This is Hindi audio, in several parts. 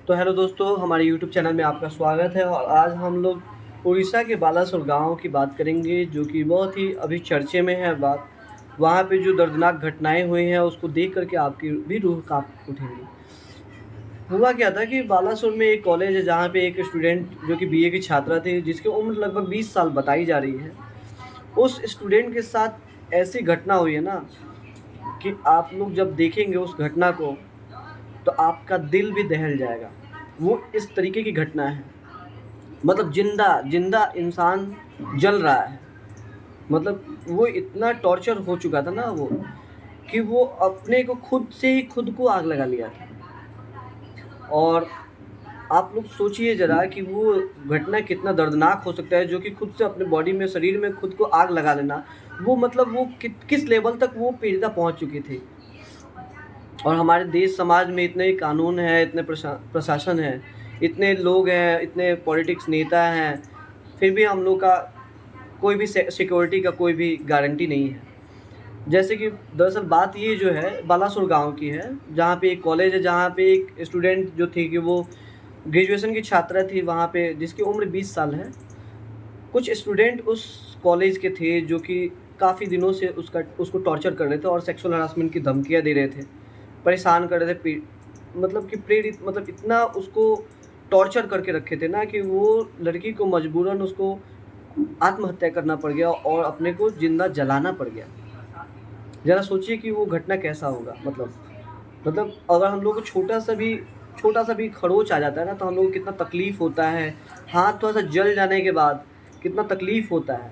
तो हेलो दोस्तों, हमारे यूट्यूब चैनल में आपका स्वागत है और आज हम लोग उड़ीसा के बालासुर गाँव की बात करेंगे, जो कि बहुत ही अभी चर्चे में है बात। वहाँ पे जो दर्दनाक घटनाएँ हुई हैं, उसको देख कर के आपकी भी रूह काँप उठेगी। हुआ क्या था कि बालासुर में एक कॉलेज है, जहाँ पे एक स्टूडेंट जो कि बीए की छात्रा थी, जिसकी उम्र लगभग 20 साल बताई जा रही है। उस स्टूडेंट के साथ ऐसी घटना हुई है ना, कि आप लोग जब देखेंगे उस घटना को, तो आपका दिल भी दहल जाएगा। वो इस तरीके की घटना है, मतलब ज़िंदा ज़िंदा इंसान जल रहा है। मतलब वो इतना टॉर्चर हो चुका था ना वो, कि वो अपने को खुद से ही खुद को आग लगा लिया था। और आप लोग सोचिए ज़रा कि वो घटना कितना दर्दनाक हो सकता है, जो कि खुद से अपने बॉडी में, शरीर में खुद को आग लगा लेना। वो मतलब वो किस लेवल तक वो पीड़िता पहुँच चुकी थी। और हमारे देश समाज में इतने कानून हैं, इतने प्रशासन है, इतने लोग हैं, इतने पॉलिटिक्स नेता हैं, फिर भी हम लोग का कोई भी सिक्योरिटी का कोई भी गारंटी नहीं है। जैसे कि दरअसल बात ये जो है बालासुर गाँव की है, जहाँ पे एक कॉलेज है, जहाँ पे एक स्टूडेंट जो थी कि वो ग्रेजुएशन की छात्रा थी वहाँ पे, जिसकी उम्र 20 साल है। कुछ स्टूडेंट उस कॉलेज के थे जो कि काफ़ी दिनों से उसको टॉर्चर कर रहे थे और सेक्सुअल हरासमेंट की धमकियाँ दे रहे थे, परेशान कर रहे थे, मतलब कि प्रेरित, मतलब इतना उसको टॉर्चर करके रखे थे ना, कि वो लड़की को मजबूरन उसको आत्महत्या करना पड़ गया और अपने को ज़िंदा जलाना पड़ गया। ज़रा सोचिए कि वो घटना कैसा होगा। मतलब अगर हम लोग को छोटा-सा भी खरोंच आ जाता है ना, तो हम लोग को कितना तकलीफ़ होता है। हाथ थोड़ा-सा जल जाने के बाद कितना तकलीफ़ होता है।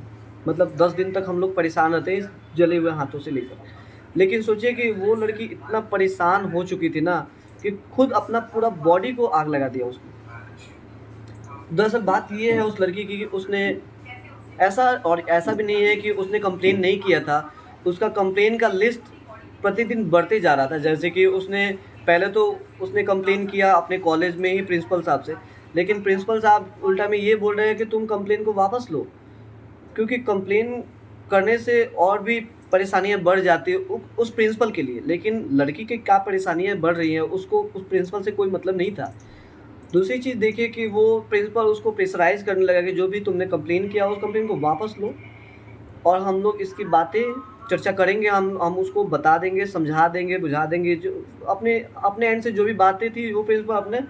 मतलब 10 दिन तक हम लोग परेशान रहते हैं इस जले हुए हाथों से लेकर। लेकिन सोचिए कि वो लड़की इतना परेशान हो चुकी थी ना, कि खुद अपना पूरा बॉडी को आग लगा दिया उसने। दरअसल बात ये है उस लड़की की कि उसने ऐसा भी नहीं है कि उसने कंप्लेन नहीं किया था। उसका कंप्लेन का लिस्ट प्रतिदिन बढ़ते जा रहा था। जैसे कि उसने पहले तो उसने कंप्लेन किया अपने कॉलेज में ही प्रिंसिपल साहब से, लेकिन प्रिंसिपल साहब उल्टा में ये बोल रहे हैं कि तुम कंप्लेन को वापस लो, क्योंकि कंप्लेन करने से और भी परेशानियाँ बढ़ जाती है उस प्रिंसिपल के लिए। लेकिन लड़की की क्या परेशानियाँ बढ़ रही हैं, उसको उस प्रिंसिपल से कोई मतलब नहीं था। दूसरी चीज़ देखिए कि वो प्रिंसिपल उसको प्रेशराइज़ करने लगा कि जो भी तुमने कंप्लेन किया उस कंप्लेन को वापस लो, और हम लोग इसकी बातें चर्चा करेंगे, हम उसको बता देंगे, समझा देंगे, बुझा देंगे। जो अपने अपने एंड से जो भी बातें थी, वो प्रिंसिपल अपने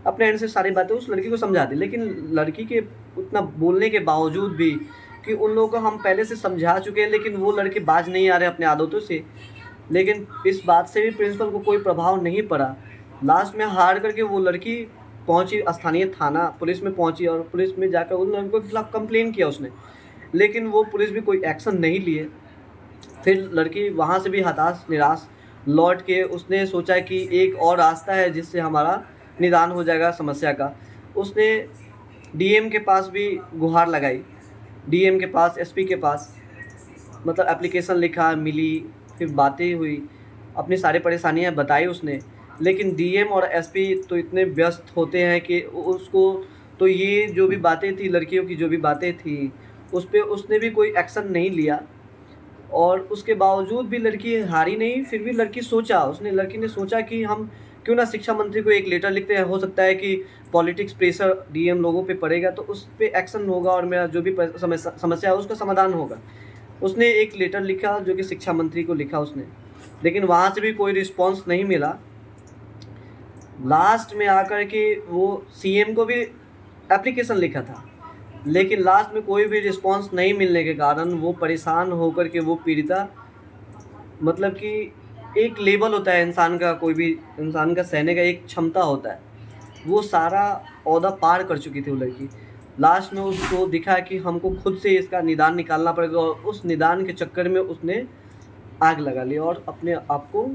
अपने एंड से सारी बातें उस लड़की को समझा दी। लेकिन लड़की के उतना बोलने के बावजूद भी, कि उन लोगों को हम पहले से समझा चुके हैं, लेकिन वो लड़के बाज नहीं आ रहे अपनी आदतों से। लेकिन इस बात से भी प्रिंसिपल को कोई प्रभाव नहीं पड़ा। लास्ट में हार करके वो लड़की पहुँची स्थानीय थाना, पुलिस में पहुँची और पुलिस में जाकर उन लड़कों के खिलाफ कंप्लेन किया उसने। लेकिन वो पुलिस भी कोई एक्शन नहीं लिए। फिर लड़की वहाँ से भी हताश, निराश लौट के उसने सोचा कि एक और रास्ता है जिससे हमारा निदान हो जाएगा समस्या का। उसने डीएम के पास भी गुहार लगाई, डीएम के पास, एसपी के पास, मतलब एप्लीकेशन लिखा, मिली, फिर बातें हुई, अपनी सारी परेशानियाँ बताई उसने। लेकिन डीएम और एसपी तो इतने व्यस्त होते हैं कि उसको, तो ये जो भी बातें थी, लड़कियों की जो भी बातें थी, उस पे उसने भी कोई एक्शन नहीं लिया। और उसके बावजूद भी लड़की हारी नहीं, फिर भी लड़की ने सोचा कि हम क्यों ना शिक्षा मंत्री को एक लेटर लिखते हैं। हो सकता है कि पॉलिटिक्स प्रेशर डीएम लोगों पे पड़ेगा, तो उस पे एक्शन होगा और मेरा जो भी समस्या है उसका समाधान होगा। उसने एक लेटर लिखा, जो कि शिक्षा मंत्री को लिखा उसने, लेकिन वहाँ से भी कोई रिस्पॉन्स नहीं मिला। लास्ट में आकर के वो सीएम को भी एप्लीकेशन लिखा था, लेकिन लास्ट में कोई भी रिस्पॉन्स नहीं मिलने के कारण वो परेशान होकर के वो पीड़िता, मतलब कि एक लेवल होता है इंसान का, कोई भी इंसान का सहने का एक क्षमता होता है, वो सारा ओहदा पार कर चुकी थी वो लड़की। लास्ट में उसको दिखा कि हमको खुद से इसका निदान निकालना पड़ेगा, और उस निदान के चक्कर में उसने आग लगा ली और अपने आप को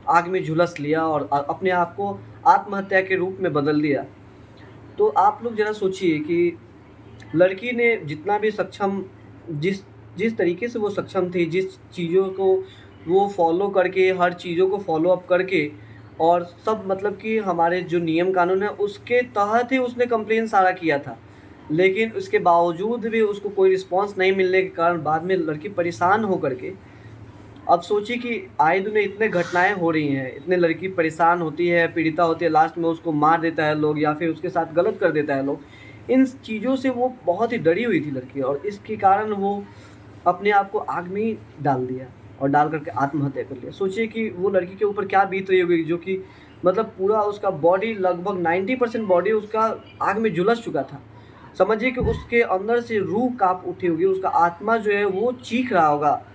आग में झुलस लिया और अपने आप को आत्महत्या के रूप में बदल दिया। तो आप लोग ज़रा सोचिए कि लड़की ने जितना भी सक्षम, जिस जिस तरीके से वो सक्षम थी, जिस चीज़ों को वो फ़ॉलो करके, हर चीज़ों को फ़ॉलो अप करके, और सब मतलब कि हमारे जो नियम कानून है उसके तहत ही उसने कंप्लेन सारा किया था। लेकिन उसके बावजूद भी उसको कोई रिस्पॉन्स नहीं मिलने के कारण बाद में लड़की परेशान हो कर के अब सोचिए कि आए दिन इतने घटनाएँ हो रही हैं, इतने लड़की परेशान होती है, पीड़िता होती है, लास्ट में उसको मार देता है लोग या फिर उसके साथ गलत कर देता है लोग। इन चीज़ों से वो बहुत ही डरी हुई थी लड़की और इसके कारण वो अपने आप को आग में ही डाल दिया और डाल कर के आत्महत्या कर लिया। सोचिए कि वो लड़की के ऊपर क्या बीत रही होगी जो कि मतलब पूरा उसका बॉडी लगभग 90% बॉडी उसका आग में झुलस चुका था। समझिए कि उसके अंदर से रूह काँप उठी होगी, उसका आत्मा जो है वो चीख रहा होगा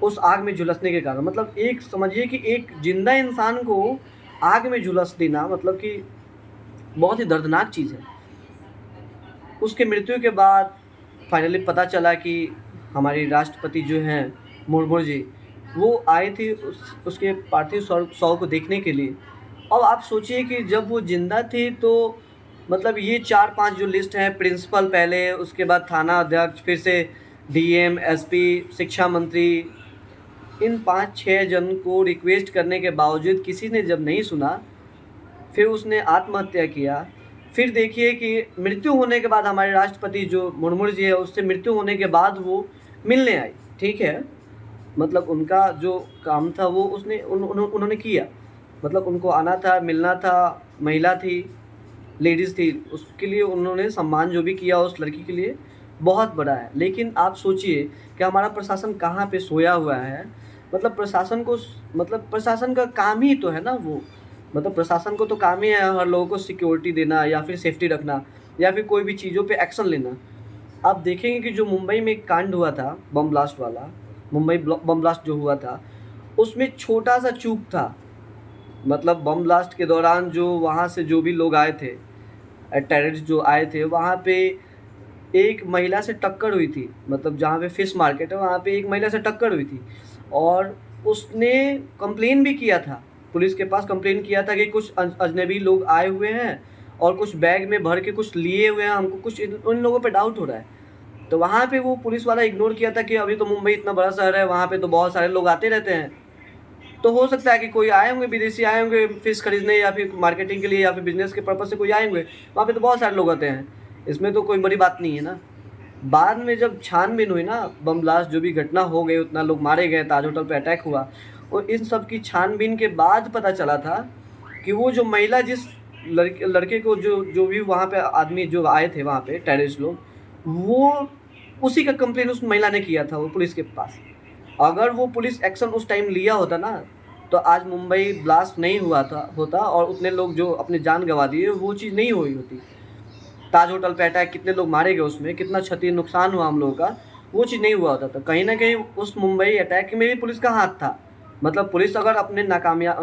उस आग में झुलसने के कारण। मतलब एक समझिए कि एक ज़िंदा इंसान को आग में झुलस देना मतलब कि बहुत ही दर्दनाक चीज़ है। उसके मृत्यु के बाद फाइनली पता चला कि हमारी राष्ट्रपति जो हैं मुर्मू जी, वो आए थे उसके पार्थिव शव को देखने के लिए। अब आप सोचिए कि जब वो ज़िंदा थे तो मतलब ये 4-5 जो लिस्ट है, प्रिंसिपल पहले, उसके बाद थाना अध्यक्ष, फिर से डीएम, एसपी, शिक्षा मंत्री, इन 5-6 जन को रिक्वेस्ट करने के बावजूद किसी ने जब नहीं सुना, फिर उसने आत्महत्या किया। फिर देखिए कि मृत्यु होने के बाद हमारे राष्ट्रपति जो मुर्मू जी है, उससे मृत्यु होने के बाद वो मिलने आई, ठीक है? मतलब उनका जो काम था वो उसने उन्होंने किया। मतलब उनको आना था, मिलना था, महिला थी, लेडीज़ थी, उसके लिए उन्होंने सम्मान जो भी किया उस लड़की के लिए बहुत बड़ा है। लेकिन आप सोचिए कि हमारा प्रशासन कहाँ पे सोया हुआ है। मतलब प्रशासन को मतलब प्रशासन का काम ही तो है ना वो। मतलब प्रशासन को तो काम ही है हर लोगों को सिक्योरिटी देना या फिर सेफ्टी रखना या फिर कोई भी चीज़ों पे एक्शन लेना। आप देखेंगे कि जो मुंबई में एक कांड हुआ था बम ब्लास्ट वाला, बम ब्लास्ट जो हुआ था, उसमें छोटा-सा चूक था। मतलब बम ब्लास्ट के दौरान जो वहाँ से जो भी लोग आए थे, टेररिस्ट जो आए थे, वहाँ पे एक महिला से टक्कर हुई थी। मतलब जहाँ पे फिश मार्केट है वहाँ पे एक महिला से टक्कर हुई थी और उसने कंप्लेन भी किया था। पुलिस के पास कंप्लेन किया था कि कुछ अजनबी लोग आए हुए हैं और कुछ बैग में भर के कुछ लिए हुए हैं, हमको कुछ उन लोगों पे डाउट हो रहा है। तो वहाँ पे वो पुलिस वाला इग्नोर किया था कि अभी तो मुंबई इतना बड़ा शहर है, वहाँ पे तो बहुत सारे लोग आते रहते हैं। तो हो सकता है कि कोई आए होंगे, विदेशी आए होंगे फ़िश खरीदने या फिर मार्केटिंग के लिए या फिर बिज़नेस के पर्पज़ से कोई आए होंगे। वहाँ पे तो बहुत सारे लोग आते हैं। इसमें तो कोई बड़ी बात नहीं है ना। बाद में जब छानबीन हुई ना, बम ब्लास्ट जो भी घटना हो गई, उतना लोग मारे गए, ताज होटल पे अटैक हुआ और इन सब की छानबीन के बाद पता चला था कि वो जो महिला जिस लड़के को जो जो भी वहाँ पे आदमी जो आए थे वहाँ पे टेररिस्ट लोग, वो उसी का कंप्लेन उस महिला ने किया था वो पुलिस के पास। अगर वो पुलिस एक्शन उस टाइम लिया होता ना, तो आज मुंबई ब्लास्ट नहीं हुआ था होता और उतने लोग जो अपनी जान गँवा दिए, वो चीज़ नहीं हुई होती। ताज होटल पे अटैक कितने लोग मारे गए उसमें, कितना क्षति नुकसान हुआ हम लोगों का, वो चीज़ नहीं हुआ होता। तो कहीं न कहीं उस मुंबई अटैक में भी पुलिस का हाथ था। मतलब पुलिस अगर अपने नाकामयाब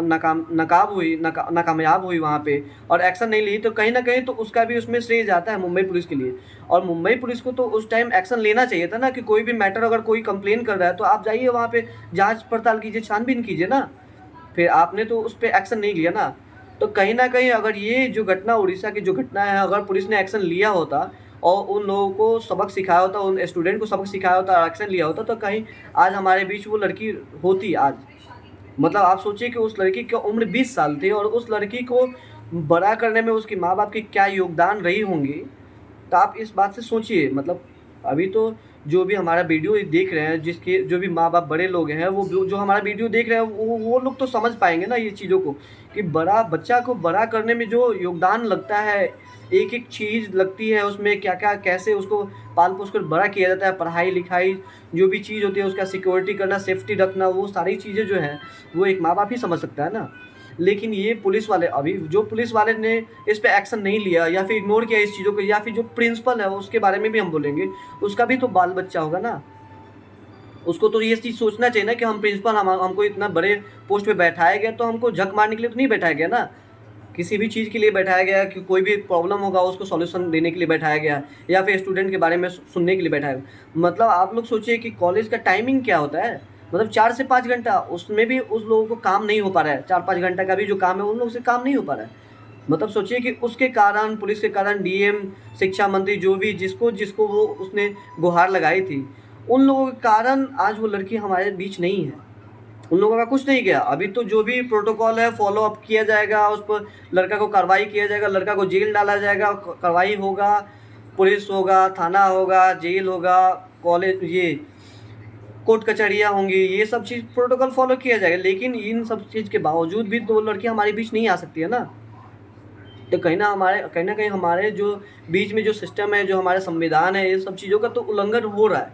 हुई वहाँ पे और एक्शन नहीं ली, तो कहीं न कहीं तो उसका भी उसमें श्रेय जाता है मुंबई पुलिस के लिए। और मुंबई पुलिस को तो उस टाइम एक्शन लेना चाहिए था ना कि कोई भी मैटर अगर कोई कंप्लेन कर रहा है, तो आप जाइए वहाँ पे जाँच-पड़ताल कीजिए, छानबीन कीजिए ना। फिर आपने तो उस पे एक्शन नहीं लिया ना। तो कहीं न कहीं अगर ये जो घटना उड़ीसा की जो घटना है, अगर पुलिस ने एक्शन लिया होता और उन लोगों को सबक सिखाया होता, उन स्टूडेंट को सबक सिखाया होता और एक्शन लिया होता, तो कहीं आज हमारे बीच वो लड़की होती आज। मतलब आप सोचिए कि उस लड़की की उम्र 20 साल थी और उस लड़की को बड़ा करने में उसके माँ-बाप की क्या योगदान रही होंगी, तो आप इस बात से सोचिए। मतलब अभी तो जो भी हमारा वीडियो देख रहे हैं, जिसके जो भी माँ-बाप बड़े लोग हैं, वो जो हमारा वीडियो देख रहे हैं, वो लोग तो समझ पाएँगे ना ये चीज़ों को कि बड़ा बच्चा को बड़ा करने में जो योगदान लगता है, एक-एक चीज़ लगती है उसमें, क्या-क्या कैसे उसको पाल-पोस कर बड़ा किया जाता है, पढ़ाई-लिखाई जो भी चीज़ होती है, उसका सिक्योरिटी करना, सेफ्टी रखना, वो सारी चीज़ें जो हैं, वो एक माँ-बाप ही समझ सकता है ना। लेकिन ये पुलिस वाले अभी जो पुलिस वाले ने इस पे एक्शन नहीं लिया या फिर इग्नोर किया इस चीज़ों को या फिर जो प्रिंसिपल है उसके बारे में भी हम बोलेंगे, उसका भी तो बाल-बच्चा होगा ना। उसको तो ये चीज़ सोचना चाहिए ना कि हम प्रिंसिपल हमको इतना बड़े पोस्ट पे बैठाया गया तो हमको झक मारने के लिए तो नहीं बैठाया गया ना। किसी भी चीज़ के लिए बैठाया गया कि कोई भी प्रॉब्लम होगा उसको सॉल्यूशन देने के लिए बैठाया गया या फिर स्टूडेंट के बारे में सुनने के लिए बैठाया गया। मतलब आप लोग सोचिए कि कॉलेज का टाइमिंग क्या होता है? मतलब 4 से 5 घंटा, उसमें भी उस लोगों को काम नहीं हो पा रहा है। 4-5 घंटा का भी जो काम है उन लोगों से काम नहीं हो पा रहा है। मतलब सोचिए कि उसके कारण, पुलिस के कारण डीएम, शिक्षा मंत्री जो भी जिसको वो उसने गुहार लगाई थी, उन लोगों के कारण आज वो लड़की हमारे बीच नहीं है। उन लोगों का कुछ नहीं गया। अभी तो जो भी प्रोटोकॉल है फ़ॉलो अप किया जाएगा, उस पर लड़का को कार्रवाई किया जाएगा, लड़का को जेल डाला जाएगा, कार्रवाई होगा, पुलिस होगा, थाना होगा, जेल होगा, कॉलेज ये कोर्ट कचहरियाँ होंगी, ये सब चीज़ प्रोटोकॉल फ़ॉलो किया जाएगा। लेकिन इन सब चीज़ के बावजूद भी तो वो लड़कियाँ हमारे बीच नहीं आ सकती है ना। तो कहीं न कहीं हमारे जो बीच में जो सिस्टम है, जो हमारा संविधान है, ये सब चीज़ों का तो उल्लंघन हो रहा है।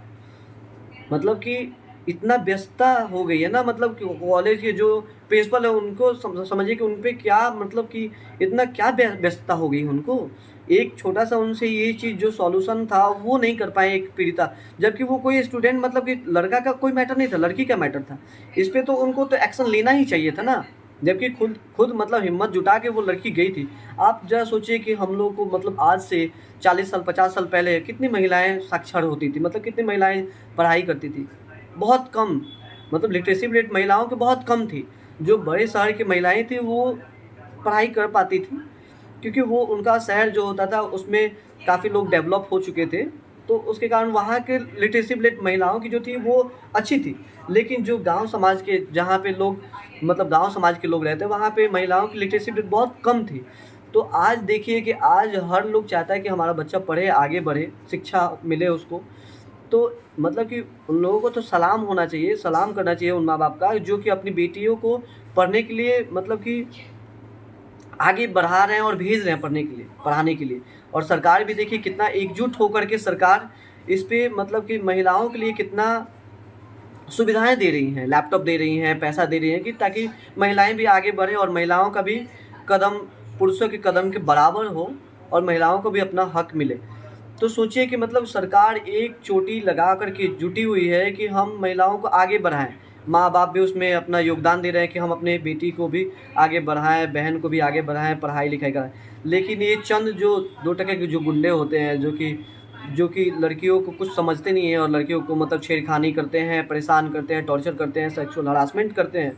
मतलब कि इतना व्यस्तता हो गई है ना, मतलब कि कॉलेज के जो प्रिंसिपल है उनको समझिए कि उन पे क्या, मतलब कि इतना क्या व्यस्तता हो गई उनको। एक छोटा-सा उनसे ये चीज़ जो सॉल्यूशन था वो नहीं कर पाए एक पीड़िता, जबकि वो कोई स्टूडेंट, मतलब कि लड़का का कोई मैटर नहीं था, लड़की का मैटर था। इस पे तो उनको तो एक्शन लेना ही चाहिए था ना, जबकि खुद खुद मतलब हिम्मत जुटा के वो लड़की गई थी। आप ज़रा सोचिए कि हम लोग को मतलब आज से 40 साल 50 साल पहले कितनी महिलाएँ साक्षर होती थी, मतलब कितनी महिलाएँ पढ़ाई करती थी। बहुत कम, मतलब लिटरेसी रेट महिलाओं की बहुत कम थी। जो बड़े शहर की महिलाएँ थी वो पढ़ाई कर पाती थी, क्योंकि वो उनका शहर जो होता था उसमें काफ़ी लोग डेवलप हो चुके थे, तो उसके कारण वहाँ के लिटरेसी रेट महिलाओं की जो थी वो अच्छी थी। लेकिन जो गाँव समाज के, जहाँ पे लोग, मतलब गाँव समाज के लोग रहते हैं, वहाँ पे महिलाओं की लिटरेसी रेट बहुत कम थी। तो आज देखिए कि आज हर लोग चाहता है कि हमारा बच्चा पढ़े, आगे बढ़े, शिक्षा मिले उसको। तो मतलब कि उन लोगों को तो सलाम होना चाहिए, सलाम करना चाहिए उन माँ-बाप का, जो कि अपनी बेटियों को पढ़ने के लिए, मतलब कि आगे बढ़ा रहे हैं और भेज रहे हैं पढ़ने के लिए, पढ़ाने के लिए। और सरकार भी देखिए कितना एकजुट होकर के सरकार इस पे, मतलब कि महिलाओं के लिए कितना सुविधाएँ दे रही हैं, लैपटॉप दे रही हैं, पैसा दे रही हैं, कि ताकि महिलाएँ भी आगे बढ़ें और महिलाओं का भी कदम पुरुषों के कदम के बराबर हो और महिलाओं को भी अपना हक मिले। तो सोचिए कि मतलब सरकार एक चोटी लगा कर के जुटी हुई है कि हम महिलाओं को आगे बढ़ाएँ। माँ-बाप भी उसमें अपना योगदान दे रहे हैं कि हम अपने बेटी को भी आगे बढ़ाएँ, बहन को भी आगे बढ़ाएँ, पढ़ाई-लिखाई कराएँ। लेकिन ये चंद जो 2 टके के जो गुंडे होते हैं, जो कि लड़कियों को कुछ समझते नहीं हैं और लड़कियों को मतलब छेड़खानी करते हैं, परेशान करते हैं, टॉर्चर करते हैं, सेक्सुअल हरासमेंट करते हैं।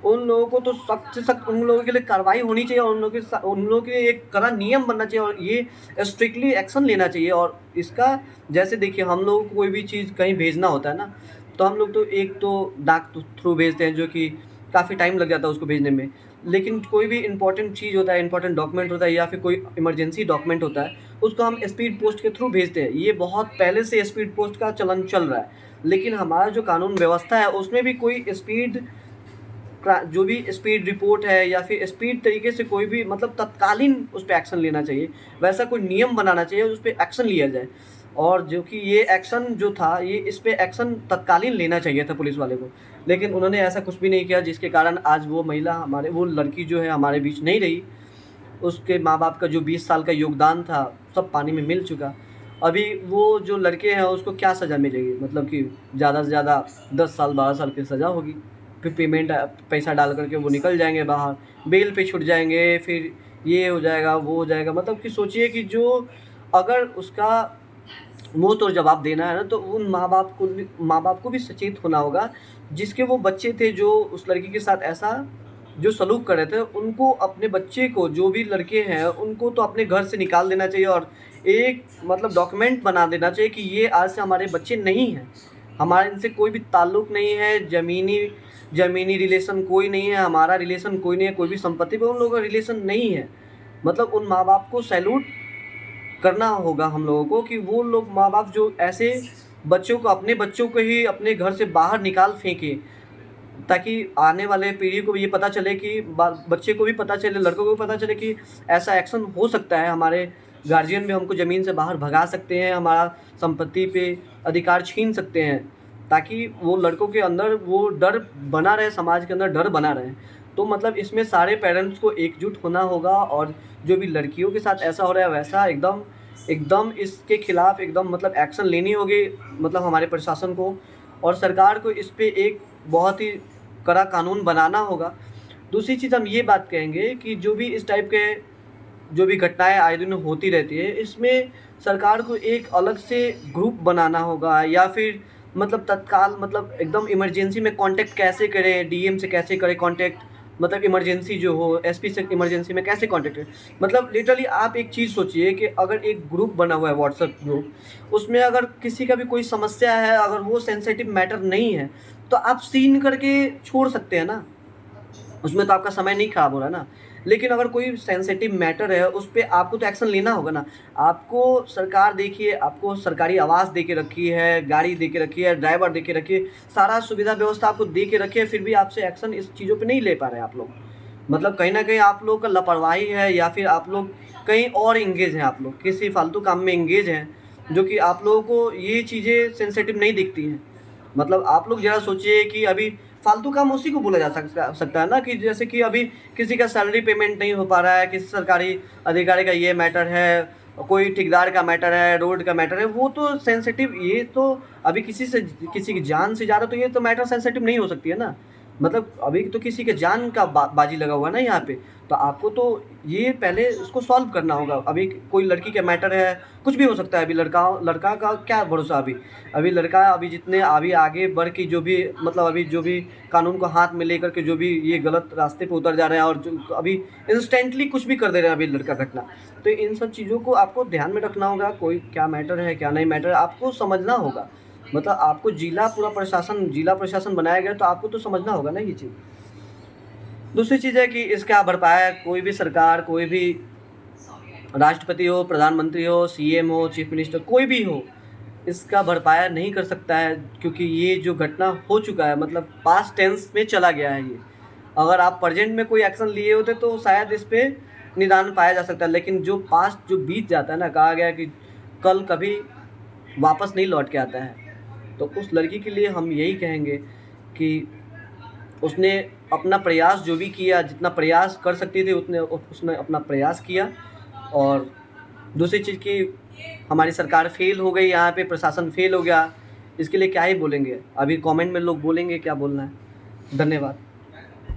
उन लोगों को तो सख्त से सख्त उन लोगों के लिए कार्रवाई होनी चाहिए और उन लोगों के लिए एक कड़ा नियम बनना चाहिए और ये स्ट्रिक्टली एक्शन लेना चाहिए। और इसका, जैसे देखिए हम लोगों को कोई भी चीज़ कहीं भेजना होता है ना, तो हम लोग तो एक तो डाक थ्रू भेजते हैं, जो कि काफ़ी टाइम लग जाता है उसको भेजने में। लेकिन कोई भी इम्पोर्टेंट चीज़ होता है, इम्पोर्टेंट डॉक्यूमेंट होता है या फिर कोई इमरजेंसी डॉक्यूमेंट होता है, उसको हम स्पीड पोस्ट के थ्रू भेजते हैं। ये बहुत पहले से स्पीड पोस्ट का चलन चल रहा है। लेकिन हमारा जो कानून व्यवस्था है उसमें भी कोई जो भी स्पीड रिपोर्ट है या फिर स्पीड तरीके से कोई भी, मतलब तत्कालीन उस पे एक्शन लेना चाहिए। वैसा कोई नियम बनाना चाहिए और उस पे एक्शन लिया जाए। और जो कि ये एक्शन जो था, ये इस पे एक्शन तत्कालीन लेना चाहिए था पुलिस वाले को। लेकिन उन्होंने ऐसा कुछ भी नहीं किया, जिसके कारण आज वो लड़की जो है हमारे बीच नहीं रही। उसके माँ-बाप का जो 20 साल का योगदान था, सब पानी में मिल चुका। अभी वो जो लड़के हैं उसको क्या सज़ा मिलेगी? मतलब कि ज़्यादा से ज़्यादा 10 साल 12 साल की सज़ा होगी। फिर पैसा डाल कर के वो निकल जाएँगे बाहर, बेल पे छूट जाएँगे, फिर ये हो जाएगा, वो हो जाएगा। मतलब कि सोचिए कि जो, अगर उसका मुँह तोड़ जवाब देना है ना, तो उन माँ-बाप को भी सचेत होना होगा, जिसके वो बच्चे थे जो उस लड़की के साथ ऐसा जो सलूक कर रहे थे, उनको अपने बच्चे को, जो भी लड़के हैं, उनको तो अपने घर से निकाल देना चाहिए और एक मतलब डॉक्यूमेंट बना देना चाहिए कि ये आज से हमारे बच्चे नहीं हैं। हमारा इनसे कोई भी ताल्लुक नहीं है, ज़मीनी रिलेशन कोई नहीं है, हमारा रिलेशन कोई नहीं है, कोई भी संपत्ति पे उन लोगों का रिलेशन नहीं है। मतलब उन माँ-बाप को सैल्यूट करना होगा हम लोगों को कि वो लोग माँ-बाप जो ऐसे बच्चों को, अपने बच्चों को ही अपने घर से बाहर निकाल फेंके, ताकि आने वाले पीढ़ी को भी ये पता चले कि बच्चे को भी पता चले, लड़कों को भी पता चले कि ऐसा एक्शन हो सकता है। हमारे गार्जियन भी हमको ज़मीन से बाहर भगा सकते हैं, हमारा संपत्ति पे अधिकार छीन सकते हैं, ताकि वो लड़कों के अंदर वो डर बना रहे, समाज के अंदर डर बना रहे। तो मतलब इसमें सारे पेरेंट्स को एकजुट होना होगा और जो भी लड़कियों के साथ ऐसा हो रहा है वैसा एकदम एकदम इसके खिलाफ एकदम मतलब एक्शन लेनी होगी, मतलब हमारे प्रशासन को और सरकार को इस पे एक बहुत ही कड़ा कानून बनाना होगा। दूसरी चीज़ हम ये बात कहेंगे कि जो भी इस टाइप के जो भी घटनाएँ आए दिन होती रहती है, इसमें सरकार को एक अलग से ग्रुप बनाना होगा या फिर मतलब तत्काल, मतलब एकदम इमरजेंसी में कॉन्टैक्ट कैसे करें, डीएम से कैसे करें कॉन्टैक्ट, मतलब इमरजेंसी जो हो, एसपी से इमरजेंसी में कैसे कॉन्टैक्ट करें। मतलब लिटरली आप एक चीज़ सोचिए कि अगर एक ग्रुप बना हुआ है व्हाट्सएप ग्रुप, उसमें अगर किसी का भी कोई समस्या है, अगर वो सेंसिटिव मैटर नहीं है, तो आप सीन करके छोड़ सकते हैं ना। उसमें तो आपका समय नहीं खराब हो रहा है ना। लेकिन अगर कोई सेंसिटिव मैटर है उस पे आपको तो एक्शन लेना होगा ना। आपको सरकार देखिए, आपको सरकारी आवास दे के रखी है, गाड़ी दे के रखी है, ड्राइवर दे के रखी है, सारा सुविधा व्यवस्था आपको दे के रखी है, फिर भी आपसे एक्शन इस चीज़ों पे नहीं ले पा रहे हैं आप लोग। मतलब कहीं न कहीं आप लोग का लापरवाही है या फिर आप लोग कहीं और एंगेज हैं, आप लोग किसी फालतू काम में एंगेज हैं, जो कि आप लोगों को ये चीज़ें सेंसिटिव नहीं दिखती हैं। मतलब आप लोग ज़रा सोचिए कि अभी फालतू काम उसी को बोला जा सकता है ना, कि जैसे कि अभी किसी का सैलरी पेमेंट नहीं हो पा रहा है, किसी सरकारी अधिकारी का ये मैटर है, कोई ठेकेदार का मैटर है, रोड का मैटर है, वो तो सेंसिटिव, ये तो अभी किसी की जान से ज़्यादा तो ये तो मैटर सेंसिटिव नहीं हो सकती है ना। मतलब अभी तो किसी के जान का बाजी लगा हुआ है ना यहाँ पे। तो आपको तो ये पहले उसको सॉल्व करना होगा। अभी कोई लड़की का मैटर है, कुछ भी हो सकता है, अभी लड़का का क्या भरोसा अभी। अभी लड़का अभी जितने अभी आगे बढ़ के जो भी मतलब अभी जो भी कानून को हाथ में लेकर के जो भी ये गलत रास्ते पे उतर जा रहे हैं और जो अभी इंस्टेंटली कुछ भी कर दे रहे हैं अभी लड़का घटना। तो इन सब चीज़ों को आपको ध्यान में रखना होगा, कोई क्या मैटर है, क्या नहीं मैटर है, आपको समझना होगा। मतलब आपको जिला प्रशासन बनाया गया, तो आपको तो समझना होगा ना ये चीज़। दूसरी चीज़ है कि इसका भरपाया कोई भी सरकार, कोई भी राष्ट्रपति हो, प्रधानमंत्री हो, सीएम हो, चीफ मिनिस्टर, कोई भी हो, इसका भरपाया नहीं कर सकता है, क्योंकि ये जो घटना हो चुका है मतलब पास्ट टेंस में चला गया है ये। अगर आप प्रेजेंट में कोई एक्शन लिए होते तो शायद इस पे निदान पाया जा सकता है, लेकिन जो पास्ट जो बीत जाता है ना, कहा गया कि कल कभी वापस नहीं लौट के आता है। तो उस लड़की के लिए हम यही कहेंगे कि उसने अपना प्रयास जो भी किया, जितना प्रयास कर सकती थी उतने उसने अपना प्रयास किया। और दूसरी चीज़ कि हमारी सरकार फेल हो गई, यहाँ पे प्रशासन फेल हो गया, इसके लिए क्या ही बोलेंगे। अभी कमेंट में लोग बोलेंगे क्या बोलना है। धन्यवाद।